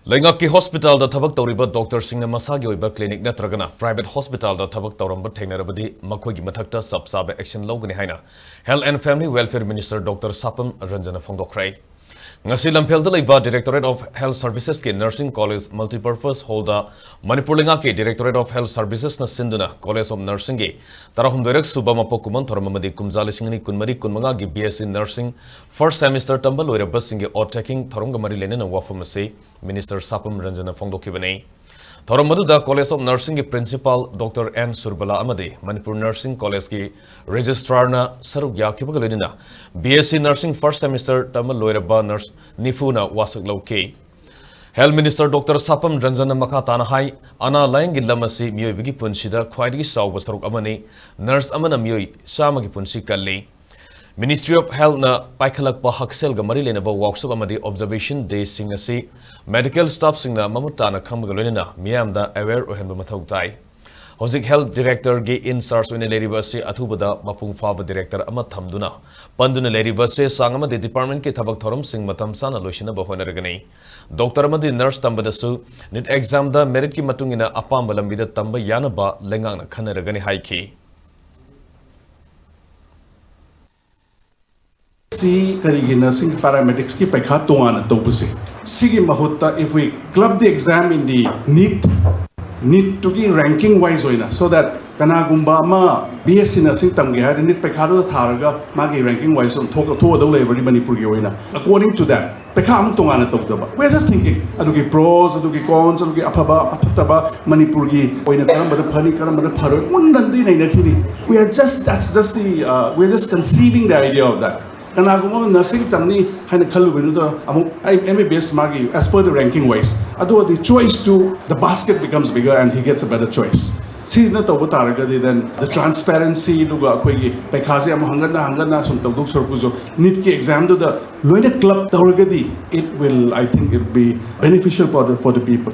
Leingakki Hospital da Thabak Touramba Doctor singna masagi oiba clinic nattaraga private hospital da Thabak Touramba Thengnarabadi Chapchaba mathakta Sapchaba action Lougani haina Health and Family Welfare Minister Dr. Sapam Ranjan phongdokkhre. Ngasi Imphal da leiba Directorate of Health Services ke Nursing College Multipurpose Hall da Manipur Leingakki Directorate of Health Services na sinduna College of Nursing ge tarahum doirak suba mapokuman thoramamadi kumjali singni kunmari kunmanga gi BSc Nursing first semester tambal loiraba singe or taking thoronga mari lenen wafam ase Minister Sapam Ranjan phongdokkhibane. Thoramadu College of Nursing Principal Dr. N. Surbala Amadi, Manipur Nursing College ki Registrar na Saruk Yakibagalina, BSc Nursing first semester Tamal Loiraba Nurse Nifuna Wasak Lauke. Health Minister Dr. Sapam Ranjan Makatana Hai, Ana Laing Lamasi Myoibigi Punshida, Quaidi Saw Saruk Amani, Nurse Amana Myoy, Samagi Punshi Kali. Ministry of Health na Paikalak Haksel Gamari Lenaba workshop amadi observation day singasi medical staff singna mamutana kamgalena miamda aware ohenba mathau tai. Hozik Health Director ge in SARS in Leribasi Atubada Mapung Fava Director Amat Hamduna Panduna Leribase Sangama the Department ke Thabak Touramba Sing Matam Sana Loshina Bahonaragani. Dr. Amadi Nurse Tambadasu Nit exam da merit ki matungina Apam Balambida Tamba Yanaba Lengang Kanaragani Haiki. See nursing paramedics ki paikha tongana tobuse. Sigi mahutta if we club the exam in the need to be ranking wise oina so that kana gumba ma BSc nursing tamge ha need paikha do tharaga magi ranking wise on thok do level Manipur gi oina. According to that paikha am tongana tobdaba. We are just thinking adugi pros adugi cons adugi apaba apataba Manipur gi oina karamba da phani karamba da pharo undandi nei nakhini. We are just we are just conceiving the idea of that. Kanaguma nursing tamni haina khalu benuda amuk MBBS magi as per the ranking wise. Ado the choice to the basket becomes bigger and he gets a better choice. Seasna tobu taragadi then the transparency duga akhoi paikhaje am hangana sum tawduk sorpuzo need ki exam do the loina club taragadi it will I think it will be beneficial for the people.